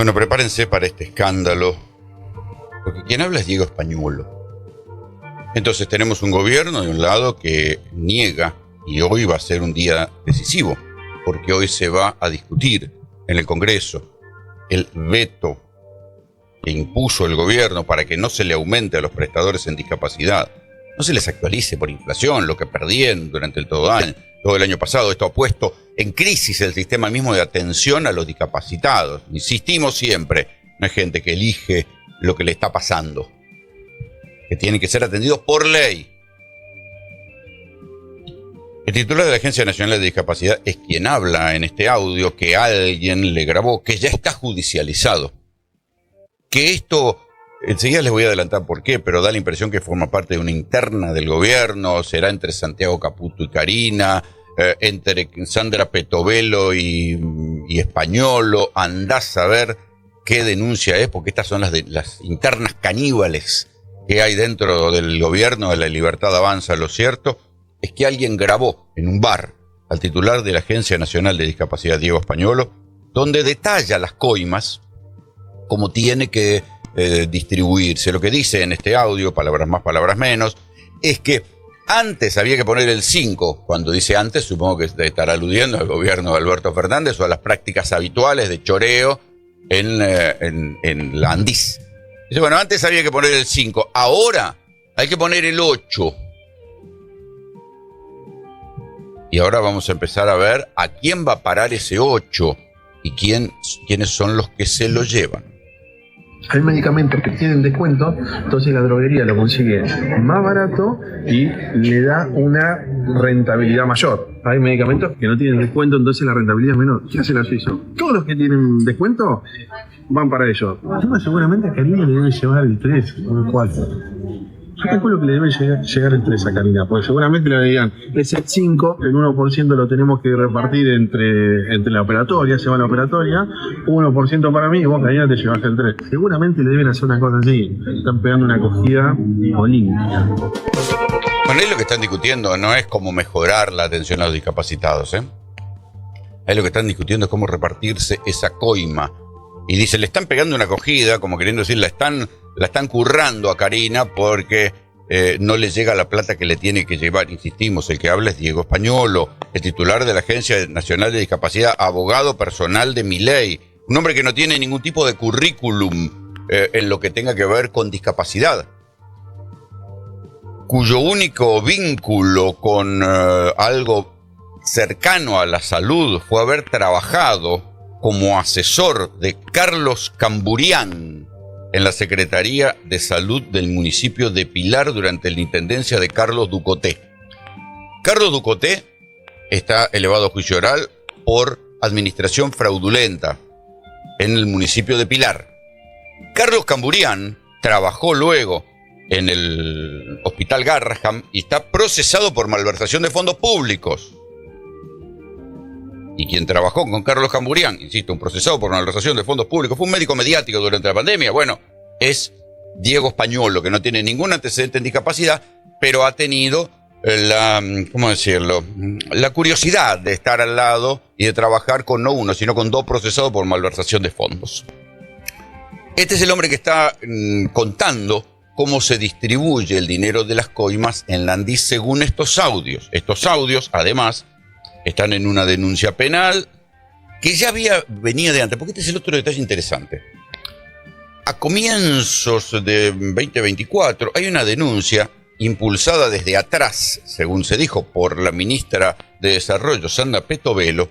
Bueno, prepárense para este escándalo, porque quien habla es Diego Españolo. Entonces tenemos un gobierno de un lado que niega, y hoy va a ser un día decisivo, porque hoy se va a discutir en el Congreso el veto que impuso el gobierno para que no se le aumente a los prestadores en discapacidad, no se les actualice por inflación lo que perdieron durante todo el año pasado. Esto ha puesto en crisis el sistema mismo de atención a los discapacitados. Insistimos siempre, no hay gente que elige lo que le está pasando, que tienen que ser atendidos por ley. El titular de la Agencia Nacional de Discapacidad es quien habla en este audio que alguien le grabó, que ya está judicializado. Que esto, enseguida les voy a adelantar por qué, pero da la impresión que forma parte de una interna del gobierno, será entre Santiago Caputo y Karina, entre Sandra Petovelo y Españolo. Andás a ver qué denuncia es, porque estas son las internas caníbales que hay dentro del gobierno de La Libertad Avanza. Lo cierto es que alguien grabó en un bar al titular de la Agencia Nacional de Discapacidad, Diego Españolo, donde detalla las coimas, cómo tiene que distribuirse. Lo que dice en este audio, palabras más, palabras menos, es que antes había que poner el 5. Cuando dice antes, supongo que estará aludiendo al gobierno de Alberto Fernández o a las prácticas habituales de choreo en la Andis. Dice, bueno, antes había que poner el 5, ahora hay que poner el 8. Y ahora vamos a empezar a ver a quién va a parar ese 8 y quiénes son los que se lo llevan. Hay medicamentos que tienen descuento, entonces la droguería lo consigue más barato y le da una rentabilidad mayor. Hay medicamentos que no tienen descuento, entonces la rentabilidad es menor. ¿Qué hace la Suizo? Todos los que tienen descuento van para ellos. Seguramente a Karina le deben llevar el 3 o el 4. Yo calculo que le debe llegar el 3 a Karina, porque seguramente le digan, es el 5, el 1% lo tenemos que repartir entre la operatoria, se va a la operatoria, 1% para mí y vos, Karina, te llevaste el 3. Seguramente le deben hacer una cosa así, están pegando una acogida olímpica. Bueno, ahí lo que están discutiendo no es cómo mejorar la atención a los discapacitados, Ahí lo que están discutiendo es cómo repartirse esa coima. Y dice, le están pegando una acogida, como queriendo decir, la están currando a Karina porque no le llega la plata que le tiene que llevar. Insistimos, el que habla es Diego Españolo, el titular de la Agencia Nacional de Discapacidad, abogado personal de Milei, un hombre que no tiene ningún tipo de currículum en lo que tenga que ver con discapacidad, cuyo único vínculo con algo cercano a la salud fue haber trabajado como asesor de Carlos Camburián en la Secretaría de Salud del municipio de Pilar durante la intendencia de Carlos Ducoté. Carlos Ducoté está elevado a juicio oral por administración fraudulenta en el municipio de Pilar. Carlos Camburián trabajó luego en el Hospital Garraham y está procesado por malversación de fondos públicos. Y quien trabajó con Carlos Camburián, insisto, un procesado por malversación de fondos públicos, fue un médico mediático durante la pandemia. Bueno, es Diego Españolo, que no tiene ningún antecedente en discapacidad, pero ha tenido la curiosidad de estar al lado y de trabajar con no uno, sino con 2 procesados por malversación de fondos. Este es el hombre que está contando cómo se distribuye el dinero de las coimas en la Andis según estos audios. Estos audios, además, están en una denuncia penal que ya venía de antes, porque este es el otro detalle interesante. A comienzos de 2024 hay una denuncia impulsada desde atrás, según se dijo, por la ministra de Desarrollo, Sandra Petovelo,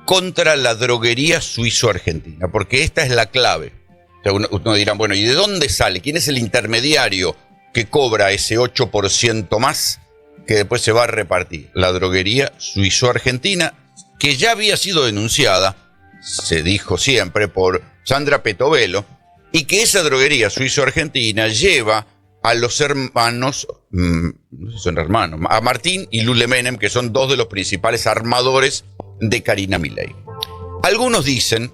contra la droguería suizo-argentina, porque esta es la clave. O sea, uno dirá, bueno, ¿y de dónde sale? ¿Quién es el intermediario que cobra ese 8% más que después se va a repartir? La droguería suizo-argentina, que ya había sido denunciada, se dijo siempre, por Sandra Petovelo, y que esa droguería suizo-argentina lleva a los hermanos, no sé si son hermanos, a Martín y Lule Menem, que son 2 de los principales armadores de Karina Milei. Algunos dicen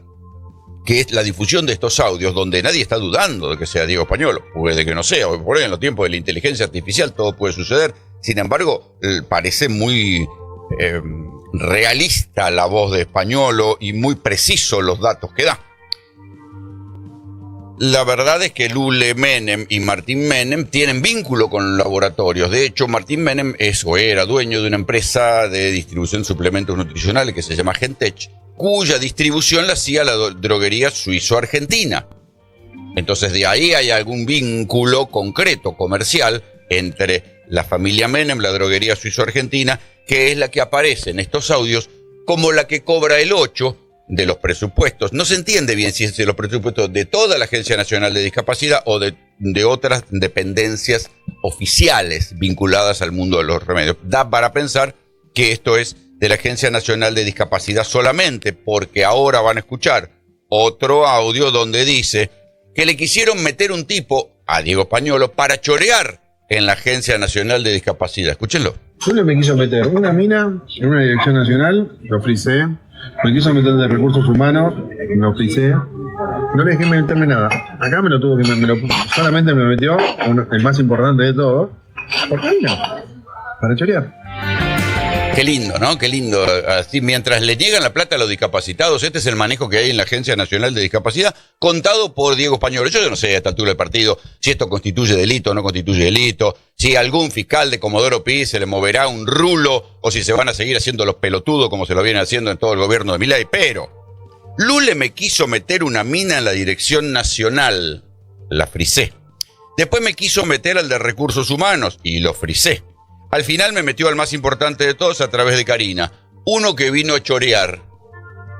que es la difusión de estos audios, donde nadie está dudando de que sea Diego Españolo, puede que no sea, hoy por hoy en los tiempos de la inteligencia artificial todo puede suceder. Sin embargo, parece muy realista la voz de Españolo y muy preciso los datos que da. la verdad es que Lule Menem y Martín Menem tienen vínculo con laboratorios. De hecho, Martín Menem es o era dueño de una empresa de distribución de suplementos nutricionales que se llama Gentech, cuya distribución la hacía la droguería suizo-argentina. Entonces de ahí hay algún vínculo concreto, comercial, entre la familia Menem, la droguería suizo-argentina, que es la que aparece en estos audios como la que cobra el 8% de los presupuestos. No se entiende bien si es de los presupuestos de toda la Agencia Nacional de Discapacidad o de otras dependencias oficiales vinculadas al mundo de los remedios. Da para pensar que esto es de la Agencia Nacional de Discapacidad solamente, porque ahora van a escuchar otro audio donde dice que le quisieron meter un tipo a Diego Españolo para chorear en la Agencia Nacional de Discapacidad. Escúchenlo. Solo me quiso meter una mina en una dirección nacional, lo frisé. Me quiso meter de recursos humanos, lo frisé. No le dejé meterme nada. Acá me lo tuvo que solamente me metió el más importante de todo, por mina, para chorear. Qué lindo, ¿no? Qué lindo. Así, mientras le niegan la plata a los discapacitados, este es el manejo que hay en la Agencia Nacional de Discapacidad, contado por Diego Españolo. Yo no sé a esta altura del partido si esto constituye delito o no constituye delito, si a algún fiscal de Comodoro Pi se le moverá un rulo, o si se van a seguir haciendo los pelotudos como se lo vienen haciendo en todo el gobierno de Milei. Pero Lule me quiso meter una mina en la Dirección Nacional, la frisé. Después me quiso meter al de Recursos Humanos y lo frisé. Al final me metió al más importante de todos a través de Karina, uno que vino a chorear.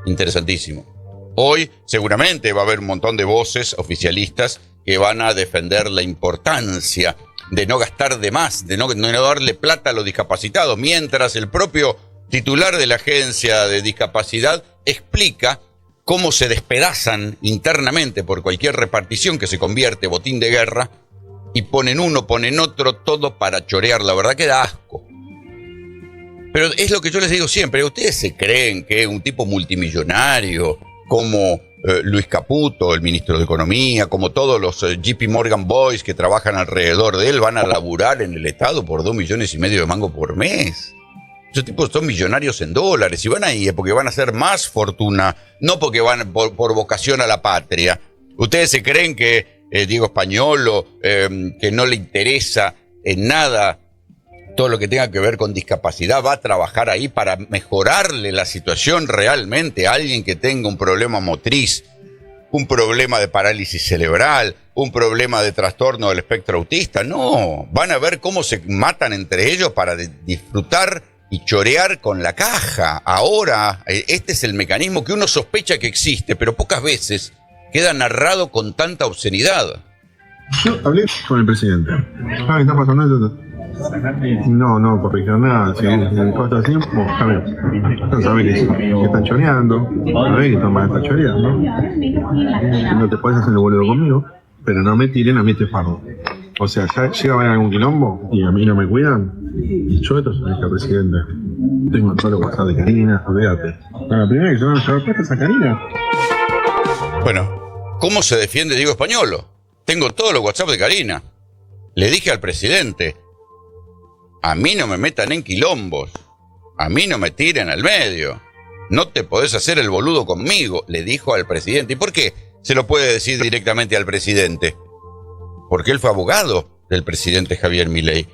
Interesantísimo. Hoy seguramente va a haber un montón de voces oficialistas que van a defender la importancia de no gastar de más, de no darle plata a los discapacitados, mientras el propio titular de la Agencia de Discapacidad explica cómo se despedazan internamente por cualquier repartición que se convierte en botín de guerra, y ponen uno, ponen otro, todo para chorear. La verdad que da asco. Pero es lo que yo les digo siempre. ¿Ustedes se creen que un tipo multimillonario como Luis Caputo, el ministro de Economía, como todos los JP Morgan Boys que trabajan alrededor de él, van a laburar en el Estado por 2,5 millones de mangos por mes? Esos tipos son millonarios en dólares y van ahí porque van a hacer más fortuna, no porque van por vocación a la patria. ¿Ustedes se creen que Diego Españolo, que no le interesa en nada todo lo que tenga que ver con discapacidad, va a trabajar ahí para mejorarle la situación realmente a alguien que tenga un problema motriz, un problema de parálisis cerebral, un problema de trastorno del espectro autista? No, van a ver cómo se matan entre ellos para disfrutar y chorear con la caja. Ahora, este es el mecanismo que uno sospecha que existe, pero pocas veces queda narrado con tanta obscenidad. Yo hablé con el presidente. ¿Qué está pasando esto? No, corrigió nada. Si costa así, está bien. No sabés que están choreando. Sabés que están choreando. No te puedes hacer el boludo conmigo, pero no me tiren a mí este fardo. O sea, ya llega a haber algún quilombo y a mí no me cuidan. Yo esto se lo dije al presidente. Tengo todo el WhatsApp de Karina, olvídate. La primera que se van a llevar plata es a Karina. Bueno, ¿cómo se defiende Diego Españolo? Tengo todos los WhatsApp de Karina. Le dije al presidente, a mí no me metan en quilombos, a mí no me tiren al medio, no te podés hacer el boludo conmigo, le dijo al presidente. ¿Y por qué se lo puede decir directamente al presidente? Porque él fue abogado del presidente Javier Milei.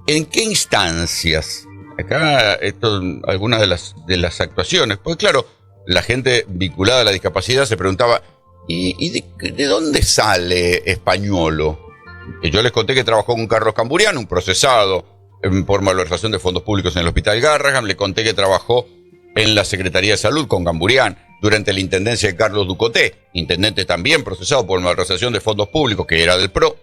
¿En qué instancias? Acá algunas de las actuaciones, pues claro, la gente vinculada a la discapacidad se preguntaba, ¿y de dónde sale Españolo? Y yo les conté que trabajó con Carlos Camburian, un procesado por malversación de fondos públicos en el Hospital Garrahan. Le conté que trabajó en la Secretaría de Salud con Camburian durante la intendencia de Carlos Ducoté, intendente también procesado por malversación de fondos públicos, que era del PRO.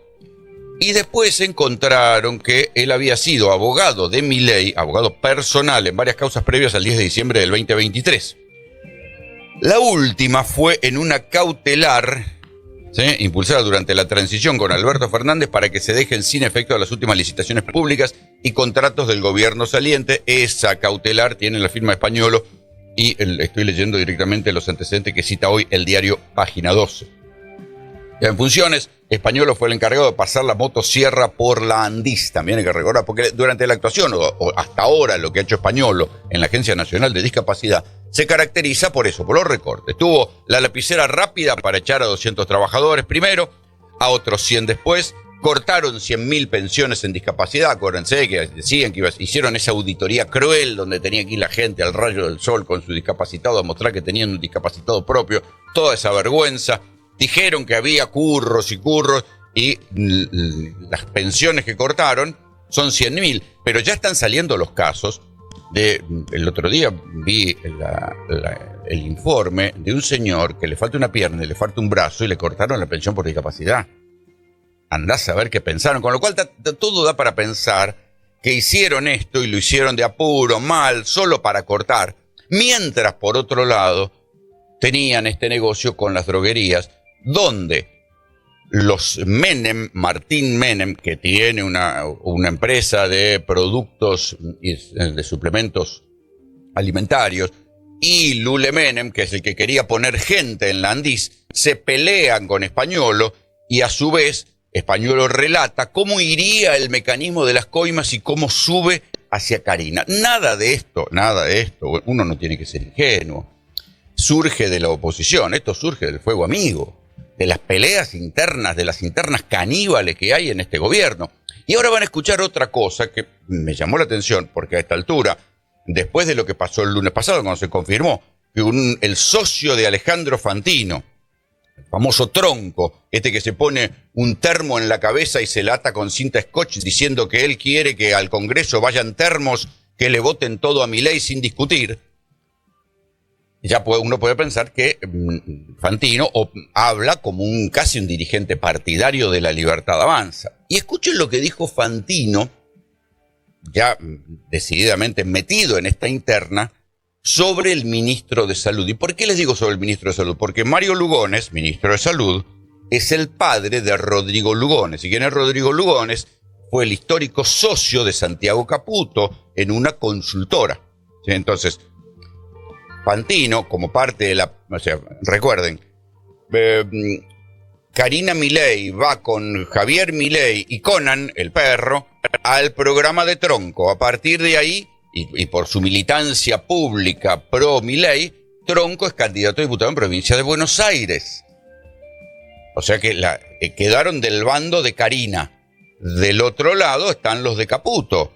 Y después encontraron que él había sido abogado de Milei, abogado personal en varias causas previas al 10 de diciembre del 2023. La última fue en una cautelar, ¿sí?, impulsada durante la transición con Alberto Fernández para que se dejen sin efecto las últimas licitaciones públicas y contratos del gobierno saliente. Esa cautelar tiene la firma de Españolo y estoy leyendo directamente los antecedentes que cita hoy el diario Página 12. En funciones, Españolo fue el encargado de pasar la motosierra por la Andís. También hay que recordar, porque durante la actuación, o hasta ahora, lo que ha hecho Españolo en la Agencia Nacional de Discapacidad, se caracteriza por eso, por los recortes. Tuvo la lapicera rápida para echar a 200 trabajadores primero, a otros 100 después, cortaron 100.000 pensiones en discapacidad. Acuérdense que decían que hicieron esa auditoría cruel donde tenía que ir la gente al rayo del sol con su discapacitado a mostrar que tenían un discapacitado propio. Toda esa vergüenza. Dijeron que había curros y las pensiones que cortaron son 100.000. Pero ya están saliendo los casos. El otro día vi el informe de un señor que le falta una pierna y le falta un brazo y le cortaron la pensión por discapacidad. Andás a ver qué pensaron, con lo cual todo da para pensar que hicieron esto y lo hicieron de apuro, mal, solo para cortar, mientras por otro lado tenían este negocio con las droguerías, donde los Menem, Martín Menem, que tiene una empresa de productos y de suplementos alimentarios, y Lule Menem, que es el que quería poner gente en la Andís, se pelean con Españolo y a su vez Españolo relata cómo iría el mecanismo de las coimas y cómo sube hacia Carina. Nada de esto, uno no tiene que ser ingenuo. Surge de la oposición, esto surge del fuego amigo, de las peleas internas, de las internas caníbales que hay en este gobierno. Y ahora van a escuchar otra cosa que me llamó la atención, porque a esta altura, después de lo que pasó el lunes pasado, cuando se confirmó que el socio de Alejandro Fantino, el famoso Tronco, que se pone un termo en la cabeza y se la ata con cinta scotch diciendo que él quiere que al Congreso vayan termos que le voten todo a Milei sin discutir, ya uno puede pensar que Fantino habla como casi un dirigente partidario de la Libertad Avanza. Y escuchen lo que dijo Fantino, ya decididamente metido en esta interna, sobre el ministro de Salud. ¿Y por qué les digo sobre el ministro de Salud? Porque Mario Lugones, ministro de Salud, es el padre de Rodrigo Lugones. ¿Y quién es Rodrigo Lugones? Fue el histórico socio de Santiago Caputo en una consultora. ¿Sí? Entonces, Fantino, como parte de recuerden, Karina Milei va con Javier Milei y Conan, el perro, al programa de Tronco. A partir de ahí, y por su militancia pública pro Milei, Tronco es candidato a diputado en provincia de Buenos Aires. O sea que quedaron del bando de Karina. Del otro lado están los de Caputo.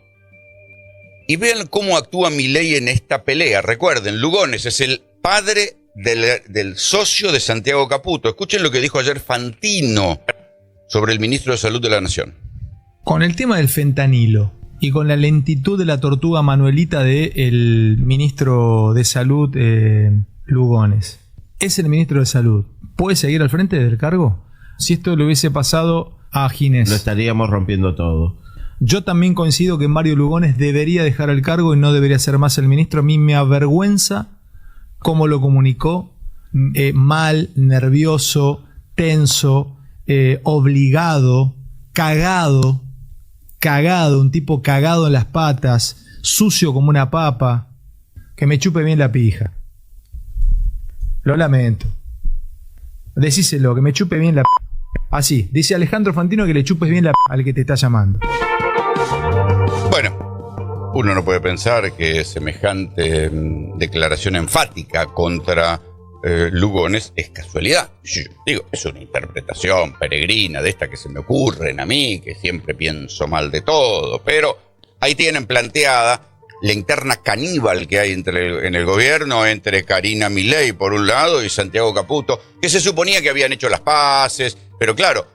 Y vean cómo actúa Milei en esta pelea. Recuerden, Lugones es el padre del socio de Santiago Caputo. Escuchen lo que dijo ayer Fantino sobre el ministro de Salud de la Nación. Con el tema del fentanilo y con la lentitud de la tortuga Manuelita del ministro de Salud, Lugones. ¿Es el ministro de Salud? ¿Puede seguir al frente del cargo? Si esto le hubiese pasado a Ginés, lo estaríamos rompiendo todo. Yo también coincido que Mario Lugones debería dejar el cargo y no debería ser más el ministro. A mí me avergüenza cómo lo comunicó, mal, nervioso, tenso, obligado, cagado, un tipo cagado en las patas, sucio como una papa, que me chupe bien la pija. Lo lamento. Decíselo, que me chupe bien la pija. Así, dice Alejandro Fantino que le chupes bien la pija al que te está llamando. Bueno, uno no puede pensar que semejante declaración enfática contra Lugones es casualidad. Yo digo, es una interpretación peregrina de esta que se me ocurren a mí, que siempre pienso mal de todo, pero ahí tienen planteada la interna caníbal que hay en el gobierno entre Karina Milei por un lado y Santiago Caputo, que se suponía que habían hecho las paces, pero claro,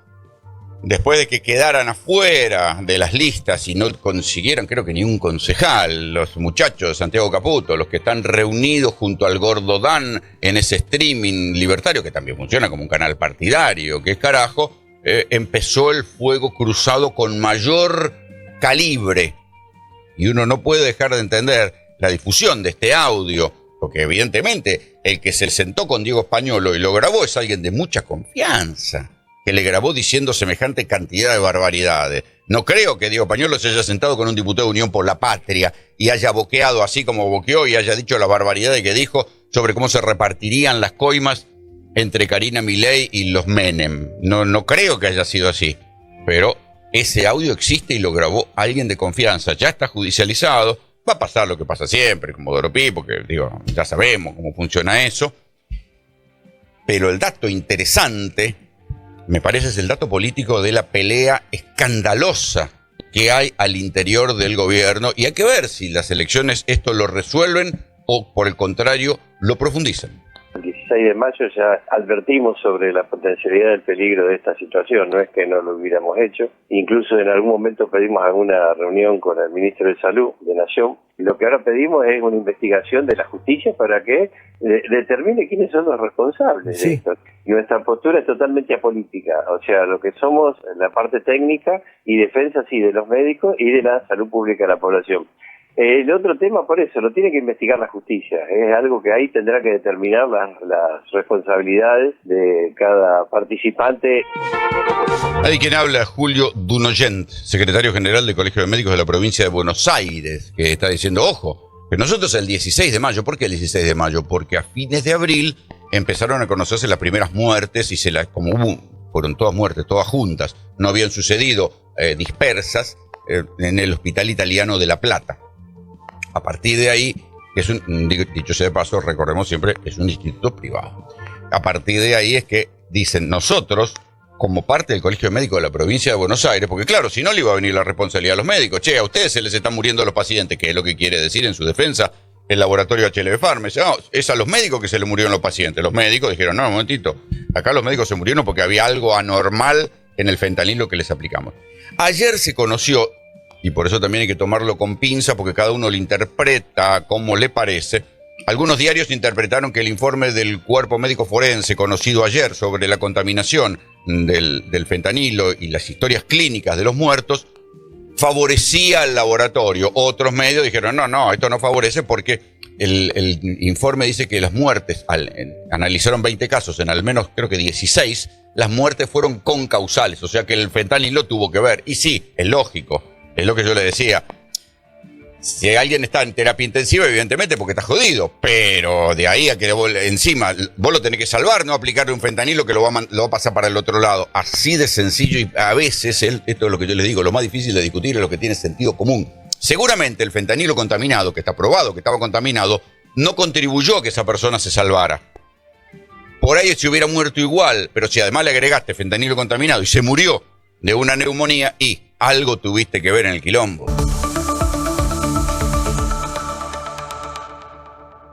después de que quedaran afuera de las listas y no consiguieron, creo que ni un concejal, los muchachos de Santiago Caputo, los que están reunidos junto al Gordo Dan en ese streaming libertario, que también funciona como un canal partidario, que es carajo, empezó el fuego cruzado con mayor calibre. Y uno no puede dejar de entender la difusión de este audio, porque evidentemente el que se sentó con Diego Españolo y lo grabó es alguien de mucha confianza, que le grabó diciendo semejante cantidad de barbaridades. No creo que Diego Pañuelo se haya sentado con un diputado de Unión por la Patria y haya boqueado así como boqueó y haya dicho la barbaridad que dijo sobre cómo se repartirían las coimas entre Karina Milei y los Menem. No creo que haya sido así, pero ese audio existe y lo grabó alguien de confianza. Ya está judicializado, Va a pasar lo que pasa siempre, como Doropí, porque digo, ya sabemos cómo funciona eso. Pero el dato interesante, me parece, es el dato político de la pelea escandalosa que hay al interior del gobierno. Y hay que ver si las elecciones esto lo resuelven o, por el contrario, lo profundizan. El 16 de mayo ya advertimos sobre la potencialidad del peligro de esta situación, no es que no lo hubiéramos hecho, incluso en algún momento pedimos alguna reunión con el ministro de Salud de Nación, y lo que ahora pedimos es una investigación de la justicia para que determine quiénes son los responsables de esto. Y nuestra postura es totalmente apolítica, o sea, lo que somos la parte técnica y defensa sí de los médicos y de la salud pública de la población. El otro tema, por eso, lo tiene que investigar la justicia. Es algo que ahí tendrá que determinar las responsabilidades de cada participante. Hay quien habla, Julio Dunogent, secretario general del Colegio de Médicos de la provincia de Buenos Aires, que está diciendo, ojo, que nosotros el 16 de mayo, ¿por qué el 16 de mayo? Porque a fines de abril empezaron a conocerse las primeras muertes y fueron todas muertes, todas juntas, no habían sucedido dispersas en el Hospital Italiano de La Plata. A partir de ahí, que es dicho sea de paso, recordemos siempre, es un instituto privado. A partir de ahí es que dicen nosotros, como parte del Colegio de Médicos de la provincia de Buenos Aires, porque claro, si no le iba a venir la responsabilidad a los médicos, che, a ustedes se les están muriendo los pacientes, que es lo que quiere decir en su defensa el laboratorio HLB Pharma. Dice, no, es a los médicos que se les murieron los pacientes. Los médicos dijeron, no, un momentito, acá los médicos se murieron porque había algo anormal en el fentanilo que les aplicamos. Ayer se conoció, y por eso también hay que tomarlo con pinza, porque cada uno lo interpreta como le parece. Algunos diarios interpretaron que el informe del cuerpo médico forense conocido ayer sobre la contaminación del fentanilo y las historias clínicas de los muertos favorecía al laboratorio. Otros medios dijeron, no, esto no favorece porque el informe dice que las muertes, analizaron 20 casos, en al menos creo que 16, las muertes fueron concausales, o sea que el fentanilo tuvo que ver. Y sí, es lógico. Es lo que yo le decía. Si alguien está en terapia intensiva, evidentemente porque está jodido. Pero de ahí a que encima vos lo tenés que salvar, no aplicarle un fentanilo que lo va a pasar para el otro lado. Así de sencillo. Y a veces, esto es lo que yo les digo, lo más difícil de discutir es lo que tiene sentido común. Seguramente el fentanilo contaminado, que está probado que estaba contaminado, no contribuyó a que esa persona se salvara. Por ahí se hubiera muerto igual, pero si además le agregaste fentanilo contaminado y se murió de una neumonía, y algo tuviste que ver en el quilombo.